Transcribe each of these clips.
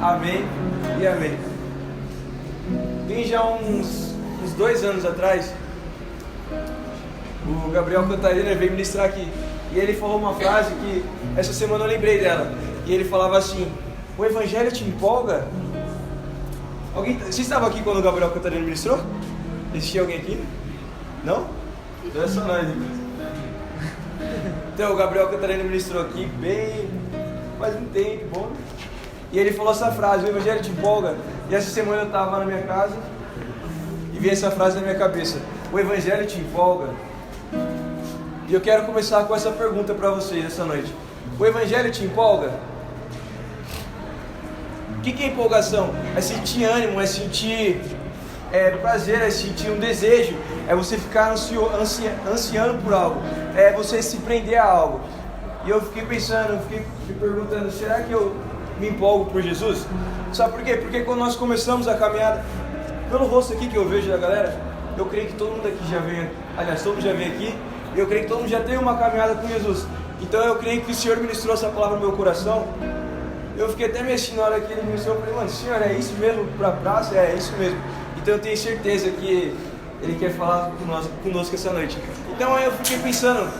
Amém e amém. Tem já uns 2 anos atrás, o Gabriel Cantarina veio ministrar aqui. E ele falou uma frase que essa semana eu lembrei dela. E ele falava assim: o evangelho te empolga? Você estava aqui quando o Gabriel Cantarina ministrou? Existia alguém aqui? Não? Então é só nós. Então o Gabriel Cantarina ministrou aqui bem faz um tempo, bom. E ele falou essa frase: o evangelho te empolga? E essa semana eu estava na minha casa e vi essa frase na minha cabeça: o evangelho te empolga? E eu quero começar com essa pergunta para vocês essa noite: o evangelho te empolga? O que é empolgação? É sentir ânimo, é sentir prazer, é sentir um desejo, é você ficar ansiando por algo, é você se prender a algo. E eu fiquei pensando, me perguntando: será que eu me empolgo por Jesus? Sabe por quê? Porque quando nós começamos a caminhada, pelo rosto aqui que eu vejo da galera, eu creio que todo mundo aqui já veio, aliás, todo mundo já veio aqui, e eu creio que todo mundo já tem uma caminhada com Jesus. Então eu creio que o Senhor ministrou essa palavra no meu coração. Eu fiquei até meio assim na hora que ele ministrou. Eu falei: mano, Senhor, é isso mesmo para a praça? É isso mesmo. Então eu tenho certeza que Ele quer falar conosco essa noite. Então eu fiquei pensando: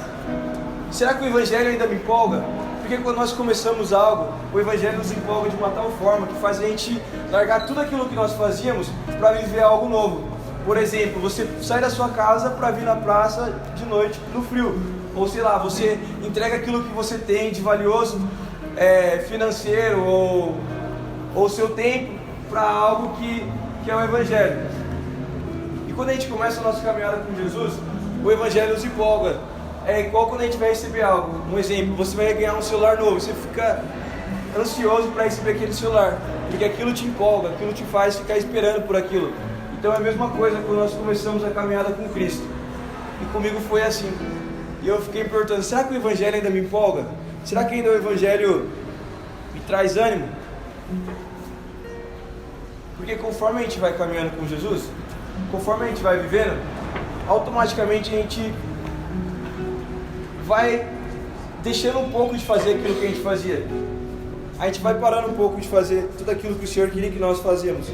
será que o Evangelho ainda me empolga? Porque quando nós começamos algo, o Evangelho nos empolga de uma tal forma que faz a gente largar tudo aquilo que nós fazíamos para viver algo novo. Por exemplo, você sai da sua casa para vir na praça de noite no frio. Ou sei lá, você entrega aquilo que você tem de valioso, financeiro ou seu tempo para algo que é o Evangelho. E quando a gente começa a nossa caminhada com Jesus, o Evangelho nos empolga. É igual quando a gente vai receber algo. Um exemplo: você vai ganhar um celular novo, você fica ansioso para receber aquele celular, porque aquilo te empolga, aquilo te faz ficar esperando por aquilo. Então é a mesma coisa quando nós começamos a caminhada com Cristo. E comigo foi assim. E eu fiquei me perguntando: será que o Evangelho ainda me empolga? Será que ainda o Evangelho me traz ânimo? Porque conforme a gente vai caminhando com Jesus, conforme a gente vai vivendo, automaticamente a gente vai deixando um pouco de fazer aquilo que a gente fazia. A gente vai parando um pouco de fazer tudo aquilo que o Senhor queria que nós fazíamos.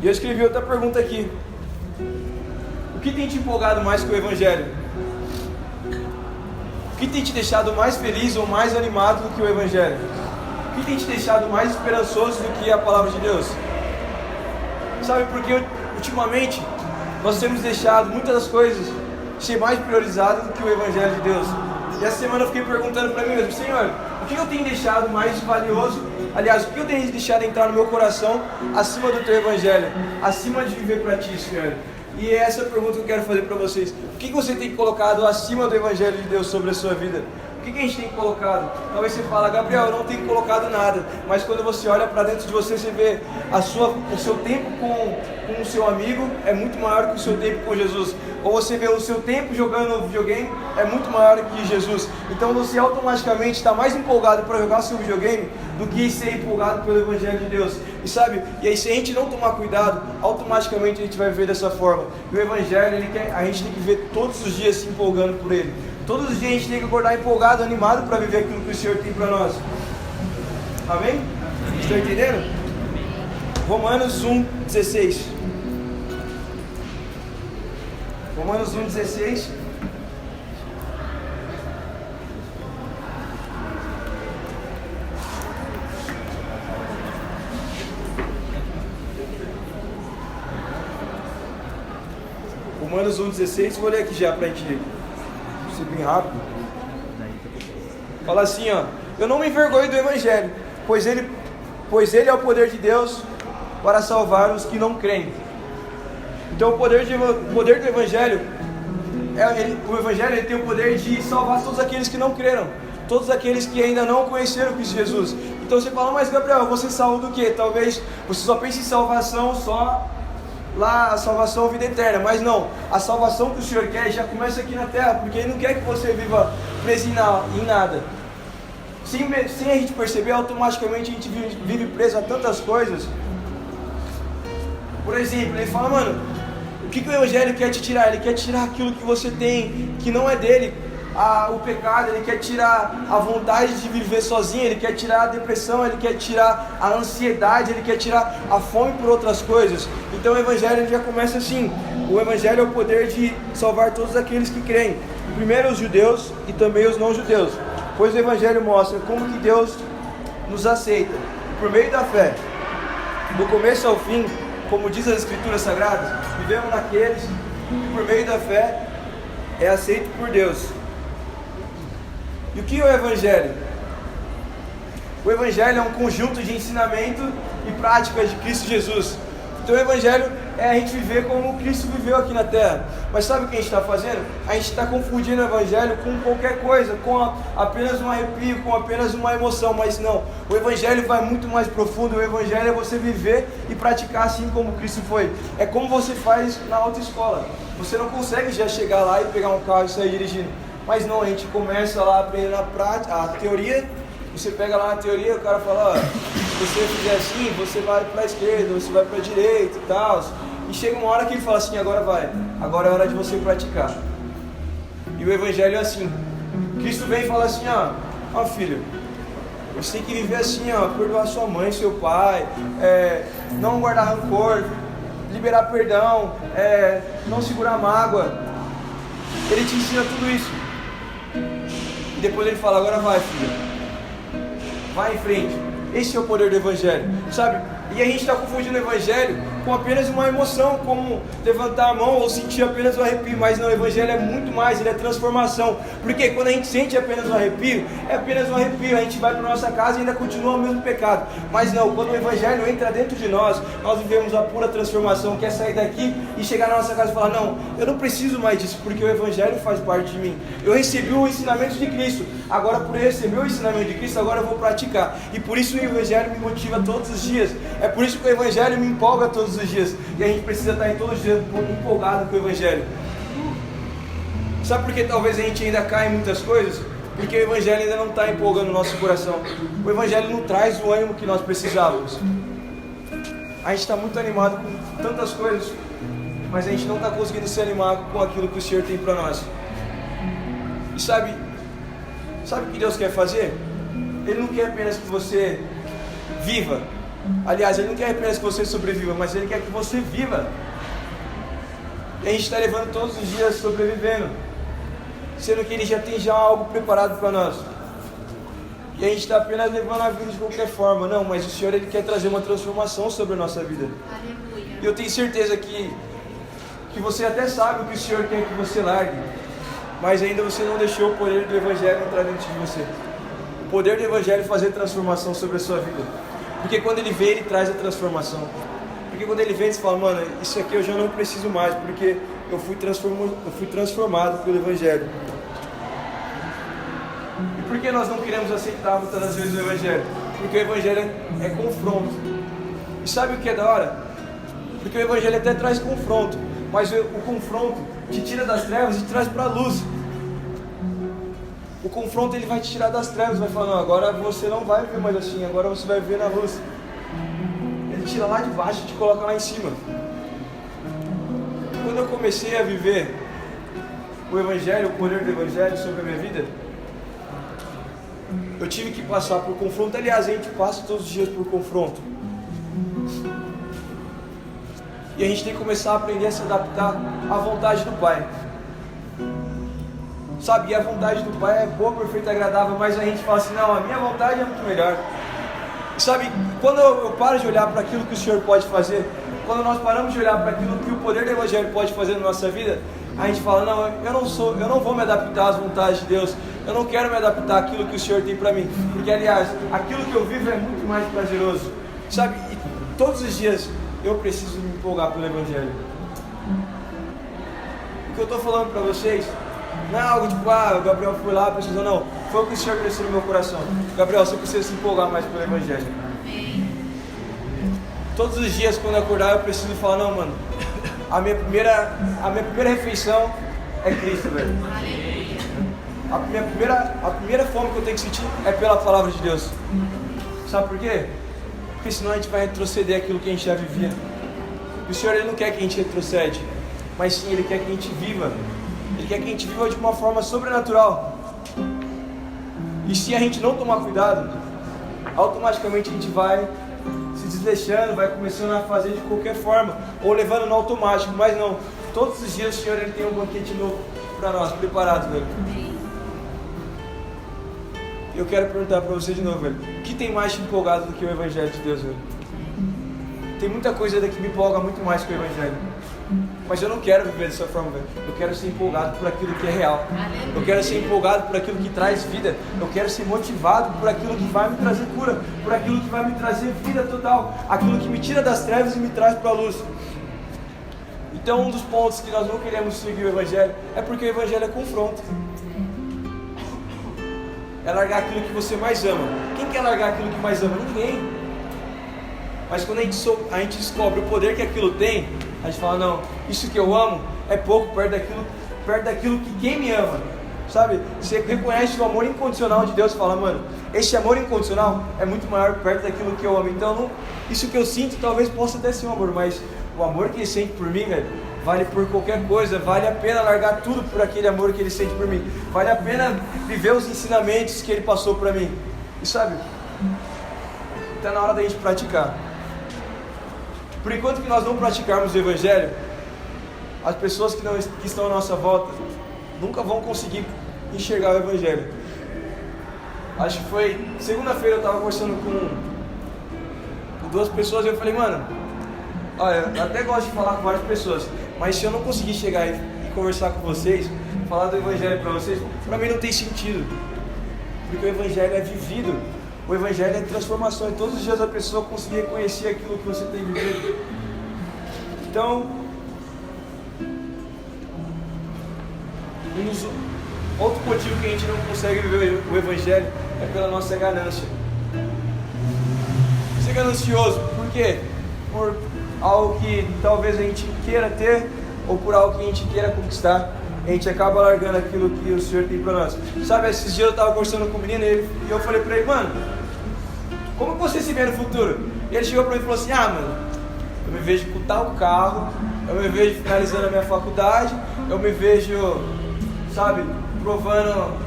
E eu escrevi outra pergunta aqui: o que tem te empolgado mais com o Evangelho? O que tem te deixado mais feliz ou mais animado do que o Evangelho? O que tem te deixado mais esperançoso do que a Palavra de Deus? Sabe, porque ultimamente nós temos deixado muitas das coisas ser mais priorizado do que o Evangelho de Deus. E essa semana eu fiquei perguntando para mim mesmo: Senhor, o que eu tenho deixado mais valioso? Aliás, o que eu tenho deixado entrar no meu coração acima do Teu Evangelho? Acima de viver para Ti, Senhor. E é essa pergunta que eu quero fazer para vocês: o que você tem colocado acima do Evangelho de Deus sobre a sua vida? O que a gente tem colocado? Talvez você fale: Gabriel, eu não tenho colocado nada. Mas quando você olha para dentro de você, você vê o seu tempo com o seu amigo é muito maior que o seu tempo com Jesus. Ou você vê o seu tempo jogando videogame é muito maior que Jesus. Então você automaticamente está mais empolgado para jogar seu videogame do que ser empolgado pelo Evangelho de Deus. E sabe, e aí se a gente não tomar cuidado, automaticamente a gente vai viver dessa forma. E o Evangelho, a gente tem que ver todos os dias se empolgando por ele. Todos os dias a gente tem que acordar empolgado, animado para viver aquilo que o Senhor tem para nós. Amém? Estão entendendo? Romanos 1,16. Romanos 1,16. Romanos 1,16. Vou ler aqui já para a gente ser bem rápido. Fala assim, ó: eu não me envergonho do Evangelho, pois ele é o poder de Deus para salvar os que não creem. Então o poder do Evangelho, o Evangelho ele tem o poder de salvar todos aqueles que não creram, todos aqueles que ainda não conheceram Cristo Jesus. Então você fala: mas Gabriel, você salva do quê? Talvez você só pense em salvação só lá, a salvação, vida eterna. Mas não, a salvação que o Senhor quer já começa aqui na terra, porque Ele não quer que você viva preso em nada. Sem a gente perceber, automaticamente a gente vive preso a tantas coisas. Por exemplo, ele fala: mano, o que o Evangelho quer te tirar? Ele quer tirar aquilo que você tem, que não é dele. o pecado, Ele quer tirar a vontade de viver sozinho, Ele quer tirar a depressão, Ele quer tirar a ansiedade, Ele quer tirar a fome por outras coisas. Então o Evangelho já começa assim. O Evangelho é o poder de salvar todos aqueles que creem, primeiro os judeus e também os não judeus, pois o Evangelho mostra como que Deus nos aceita, por meio da fé, do começo ao fim, como diz as Escrituras Sagradas, vivemos naqueles que por meio da fé é aceito por Deus. E o que é o Evangelho? O Evangelho é um conjunto de ensinamento e práticas de Cristo Jesus. Então o Evangelho é a gente viver como Cristo viveu aqui na terra. Mas sabe o que a gente está fazendo? A gente está confundindo o Evangelho com qualquer coisa, com apenas um arrepio, com apenas uma emoção. Mas não, o Evangelho vai muito mais profundo. O Evangelho é você viver e praticar assim como Cristo foi. É como você faz na autoescola. Você não consegue já chegar lá e pegar um carro e sair dirigindo. Mas não, a gente começa lá a aprender na prática, a teoria. Você pega lá na teoria, o cara fala, ó, se você fizer assim, você vai para a esquerda, você vai para a direita e tal. E chega uma hora que ele fala assim, agora vai, agora é hora de você praticar. E o Evangelho é assim. Cristo vem e fala assim, ó filho, você tem que viver assim, ó, perdoar sua mãe, seu pai, não guardar rancor, liberar perdão, não segurar mágoa. Ele te ensina tudo isso. E depois ele fala, agora vai, filho. Vai em frente. Esse é o poder do Evangelho, sabe? E a gente está confundindo o Evangelho com apenas uma emoção, como levantar a mão ou sentir apenas um arrepio. Mas não, o Evangelho é muito mais, ele é transformação. Porque quando a gente sente apenas um arrepio, é apenas um arrepio. A gente vai para nossa casa e ainda continua o mesmo pecado. Mas não, quando o Evangelho entra dentro de nós, nós vivemos a pura transformação, que é sair daqui e chegar na nossa casa e falar, não, eu não preciso mais disso, porque o Evangelho faz parte de mim. Eu recebi o ensinamento de Cristo. Agora, por receber o ensinamento de Cristo, agora eu vou praticar. E por isso o Evangelho me motiva todos os dias. É por isso que o Evangelho me empolga todos os dias. E a gente precisa estar em todos os dias empolgado com o Evangelho. Sabe por que talvez a gente ainda caia em muitas coisas? Porque o Evangelho ainda não está empolgando o nosso coração. O Evangelho não traz o ânimo que nós precisávamos. A gente está muito animado com tantas coisas, mas a gente não está conseguindo se animar com aquilo que o Senhor tem para nós. E sabe o que Deus quer fazer? Ele não quer apenas que você viva. Aliás, Ele não quer apenas que você sobreviva, mas Ele quer que você viva. E a gente está levando todos os dias sobrevivendo, sendo que Ele já tem algo preparado para nós. E a gente está apenas levando a vida de qualquer forma. Não, mas o Senhor, Ele quer trazer uma transformação sobre a nossa vida. Aleluia. E eu tenho certeza que você até sabe o que o Senhor quer que você largue, mas ainda você não deixou o poder do Evangelho entrar dentro de você. O poder do Evangelho fazer transformação sobre a sua vida. Porque quando Ele vem, Ele traz a transformação. Porque quando Ele vem, você fala, mano, isso aqui eu já não preciso mais, porque eu fui transformado pelo Evangelho. E por que nós não queremos aceitar muitas das vezes o Evangelho? Porque o Evangelho é confronto. E sabe o que é da hora? Porque o Evangelho até traz confronto, mas o confronto te tira das trevas e te traz para a luz. O confronto, ele vai te tirar das trevas, vai falar, não, agora você não vai ver mais assim, agora você vai ver na luz. Ele tira lá de baixo e te coloca lá em cima. Quando eu comecei a viver o Evangelho, o poder do Evangelho sobre a minha vida, eu tive que passar por confronto. Aliás, a gente passa todos os dias por confronto. E a gente tem que começar a aprender a se adaptar à vontade do Pai. Sabe, e a vontade do Pai é boa, perfeita e agradável, mas a gente fala assim, não, a minha vontade é muito melhor. E sabe, quando eu paro de olhar para aquilo que o Senhor pode fazer, quando nós paramos de olhar para aquilo que o poder do Evangelho pode fazer na nossa vida, a gente fala, não, eu não vou me adaptar às vontades de Deus, eu não quero me adaptar àquilo que o Senhor tem para mim, porque aliás, aquilo que eu vivo é muito mais prazeroso. Sabe, e todos os dias eu preciso me empolgar pelo Evangelho. O que eu estou falando para vocês não é algo tipo, o Gabriel foi lá, precisou, não. Foi o que o Senhor cresceu no meu coração. Gabriel, você precisa se empolgar mais pelo Evangelho. Todos os dias, quando eu acordar, eu preciso falar, não, mano, a minha primeira refeição é Cristo, velho. A primeira fome que eu tenho que sentir é pela palavra de Deus. Sabe por quê? Porque senão a gente vai retroceder aquilo que a gente já vivia. E o Senhor, Ele não quer que a gente retrocede, mas sim, Ele quer que a gente viva. Ele quer que a gente viva de uma forma sobrenatural. E se a gente não tomar cuidado, automaticamente a gente vai se desleixando, vai começando a fazer de qualquer forma, ou levando no automático. Mas não, todos os dias o Senhor ele tem um banquete novo para nós, preparado, velho. Eu quero perguntar para você de novo, velho. O que tem mais te empolgado do que o Evangelho de Deus, velho? Tem muita coisa daqui que me empolga muito mais que o Evangelho. Mas eu não quero viver dessa forma, velho. Eu quero ser empolgado por aquilo que é real. Eu quero ser empolgado por aquilo que traz vida. Eu quero ser motivado por aquilo que vai me trazer cura, por aquilo que vai me trazer vida total, aquilo que me tira das trevas e me traz para a luz. Então, um dos pontos que nós não queremos seguir o Evangelho é porque o Evangelho é confronto. É largar aquilo que você mais ama. Quem quer largar aquilo que mais ama? Ninguém. Mas quando a gente descobre o poder que aquilo tem, a gente fala, não, isso que eu amo é pouco perto daquilo que quem me ama, sabe? Você reconhece o amor incondicional de Deus e fala, mano, esse amor incondicional é muito maior perto daquilo que eu amo. Então, não, isso que eu sinto talvez possa até ser um amor, mas o amor que ele sente por mim, velho, vale por qualquer coisa. Vale a pena largar tudo por aquele amor que ele sente por mim. Vale a pena viver os ensinamentos que ele passou para mim. E sabe, está na hora da gente praticar. Por enquanto que nós não praticarmos o Evangelho, as pessoas que estão à nossa volta nunca vão conseguir enxergar o Evangelho. Acho que foi segunda-feira, eu estava conversando com duas pessoas e eu falei, mano, olha, eu até gosto de falar com várias pessoas, mas se eu não conseguir chegar e conversar com vocês, falar do Evangelho para vocês, para mim não tem sentido. Porque o Evangelho é vivido. O Evangelho é transformação. E todos os dias a pessoa conseguir reconhecer aquilo que você tem vivido. Então, outro motivo que a gente não consegue viver o Evangelho é pela nossa ganância. Ser ganancioso, por quê? Por algo que talvez a gente queira ter, ou por algo que a gente queira conquistar, a gente acaba largando aquilo que o Senhor tem para nós. Sabe, esses dias eu estava conversando com o menino e eu falei para ele, mano, como você se vê no futuro? E ele chegou para mim e falou assim, mano, eu me vejo com tal carro, eu me vejo finalizando a minha faculdade, eu me vejo, sabe, provando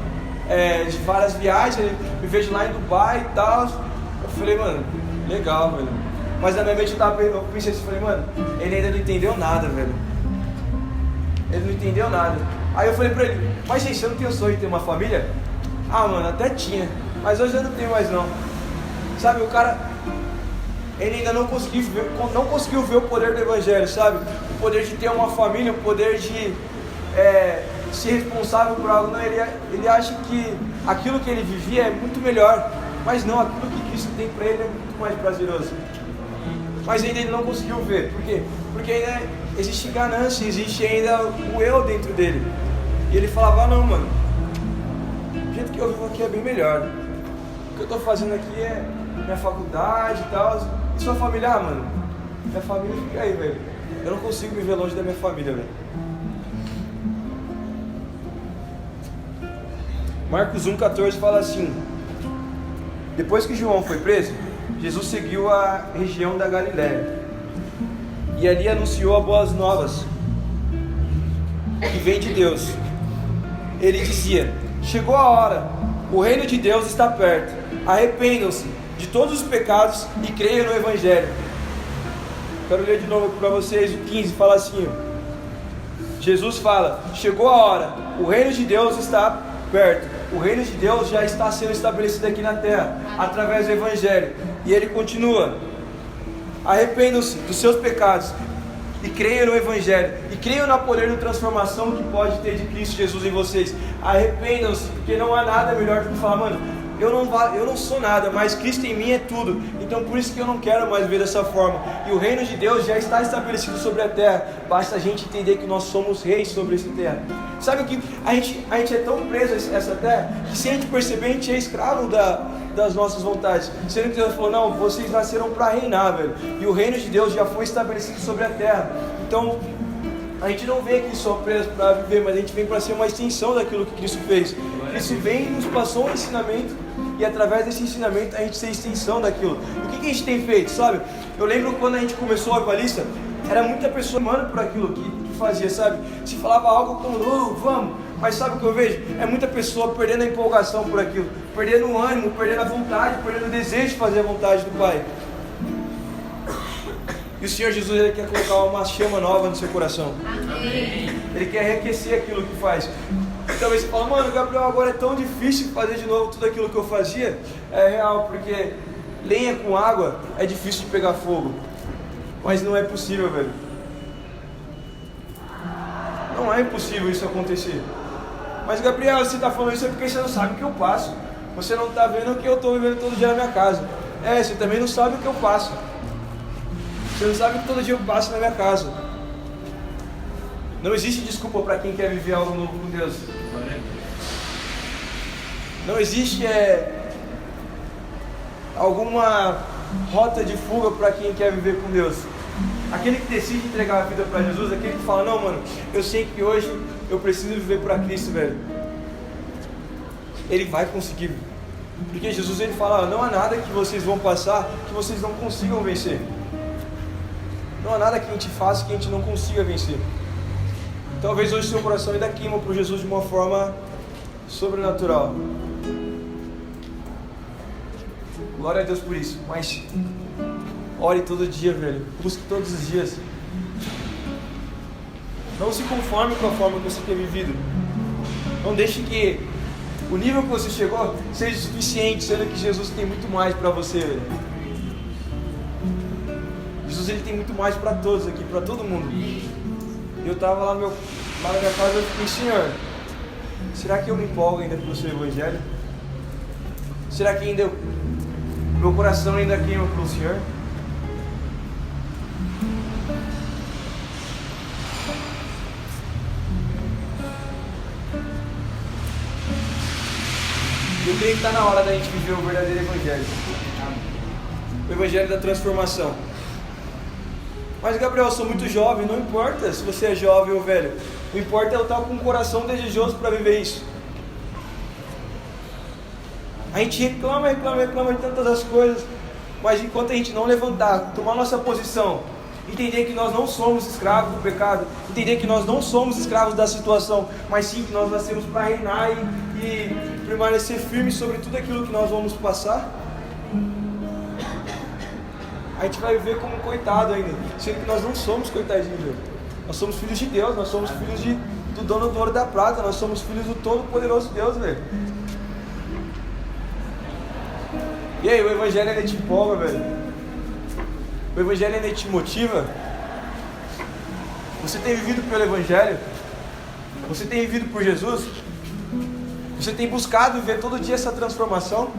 de várias viagens, me vejo lá em Dubai e tal. Eu falei, mano, legal, velho. Mas na minha mente eu pensei assim, falei, mano, ele ainda não entendeu nada, velho. Ele não entendeu nada. Aí eu falei pra ele, mas gente, você não tem o sonho de ter uma família? Mano, até tinha, mas hoje eu não tenho mais não. Sabe, o cara, ele ainda não conseguiu ver o poder do Evangelho, sabe? O poder de ter uma família, o poder de ser responsável por algo. Não, ele acha que aquilo que ele vivia é muito melhor, mas não, aquilo que Cristo tem pra ele é muito mais prazeroso. Mas ainda ele não conseguiu ver. Por quê? Porque ainda existe ganância, existe ainda o eu dentro dele. E ele falava, não, mano, o jeito que eu vivo aqui é bem melhor. O que eu tô fazendo aqui é minha faculdade e tal. E sua família, mano, minha família fica aí, velho. Eu não consigo me ver longe da minha família, velho. Marcos 1,14 fala assim: depois que João foi preso, Jesus seguiu a região da Galiléia e ali anunciou as boas novas que vem de Deus. Ele dizia: chegou a hora, o reino de Deus está perto, arrependam-se de todos os pecados e creiam no Evangelho. Quero ler de novo para vocês o 15, fala assim: Jesus fala, chegou a hora, o reino de Deus está perto. O reino de Deus já está sendo estabelecido aqui na terra, através do Evangelho. E ele continua: arrependam-se dos seus pecados e creiam no Evangelho, e creiam no poder de transformação que pode ter de Cristo Jesus em vocês. Arrependam-se, porque não há nada melhor do que falar, mano, eu não sou nada, mas Cristo em mim é tudo. Então por isso que eu não quero mais ver dessa forma. E o reino de Deus já está estabelecido sobre a terra. Basta a gente entender que nós somos reis sobre essa terra. Sabe o que? A gente é tão preso a essa terra que se a gente perceber, a gente é escravo das nossas vontades. Sendo que Deus falou, não, vocês nasceram para reinar, velho. E o reino de Deus já foi estabelecido sobre a terra. Então a gente não vem aqui só preso para viver, mas a gente vem para ser uma extensão daquilo que Cristo fez. Cristo vem e nos passou um ensinamento, e através desse ensinamento a gente ser extensão daquilo. E o que a gente tem feito, sabe? Eu lembro quando a gente começou a Evangelista, era muita pessoa amando por aquilo, que que fazia, sabe? Se falava algo como, oh, vamos, mas sabe o que eu vejo? É muita pessoa perdendo a empolgação por aquilo, perdendo o ânimo, perdendo a vontade, perdendo o desejo de fazer a vontade do Pai. E o Senhor Jesus, Ele quer colocar uma chama nova no seu coração. Amém. Ele quer enriquecer aquilo que faz. E talvez você fale, mano, Gabriel, agora é tão difícil fazer de novo tudo aquilo que eu fazia. É real, porque lenha com água é difícil de pegar fogo. Mas não é possível, velho. Não é impossível isso acontecer. Mas, Gabriel, você está falando isso é porque você não sabe o que eu passo. Você não está vendo o que eu estou vivendo todo dia na minha casa. Você também não sabe o que eu passo. Você não sabe que todo dia eu passo na minha casa. Não existe desculpa para quem quer viver algo novo com Deus. Não existe alguma rota de fuga para quem quer viver com Deus. Aquele que decide entregar a vida para Jesus, aquele que fala, não, mano, eu sei que hoje eu preciso viver para Cristo, velho. Ele vai conseguir. Porque Jesus, ele fala, não há nada que vocês vão passar que vocês não consigam vencer. Não há nada que a gente faça que a gente não consiga vencer. Talvez hoje seu coração ainda queima por Jesus de uma forma sobrenatural. Glória a Deus por isso. Mas ore todo dia, velho. Busque todos os dias. Não se conforme com a forma que você tem vivido. Não deixe que o nível que você chegou seja suficiente, sendo que Jesus tem muito mais para você, velho. Jesus, ele tem muito mais para todos aqui, para todo mundo. Eu estava lá na minha casa e fiquei, Senhor, será que eu me empolgo ainda pelo seu evangelho? Será que ainda meu coração ainda queima pelo Senhor? Eu creio que está na hora da gente viver o verdadeiro evangelho. O evangelho da transformação. Mas, Gabriel, eu sou muito jovem, não importa se você é jovem ou velho. O importa é eu estar com um coração desejoso para viver isso. A gente reclama de tantas as coisas, mas enquanto a gente não levantar, tomar nossa posição, entender que nós não somos escravos do pecado, entender que nós não somos escravos da situação, mas sim que nós nascemos para reinar e permanecer firmes sobre tudo aquilo que nós vamos passar, a gente vai viver como um coitado ainda, sendo que nós não somos coitadinhos, velho. Nós somos filhos de Deus, nós somos filhos do dono do ouro e da prata, nós somos filhos do todo-poderoso Deus, velho. E aí, o evangelho ainda te empolga, velho? O evangelho ainda te motiva? Você tem vivido pelo evangelho? Você tem vivido por Jesus? Você tem buscado viver todo dia essa transformação?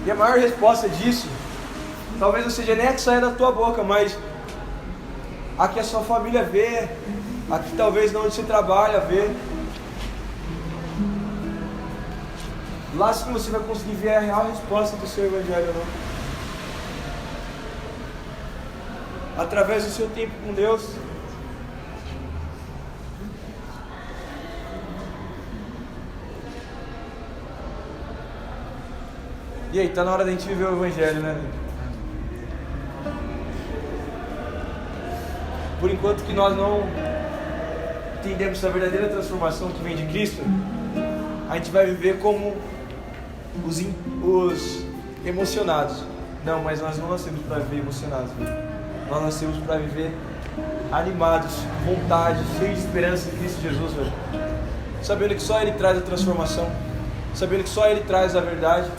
E a maior resposta disso, talvez não seja nem a que saia da tua boca, mas a que a sua família vê, a que talvez não onde você trabalha vê. Lá sim você vai conseguir ver a real resposta do seu evangelho, não? Através do seu tempo com Deus. E aí, tá na hora da gente viver o evangelho, né? Por enquanto que nós não entendemos a verdadeira transformação que vem de Cristo, a gente vai viver como os emocionados. Não, mas nós não nascemos para viver emocionados, velho. Nós nascemos para viver animados, com vontade, cheios de esperança em Cristo Jesus, velho. Sabendo que só Ele traz a transformação, sabendo que só Ele traz a verdade.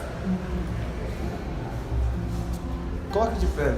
Coloque de pé.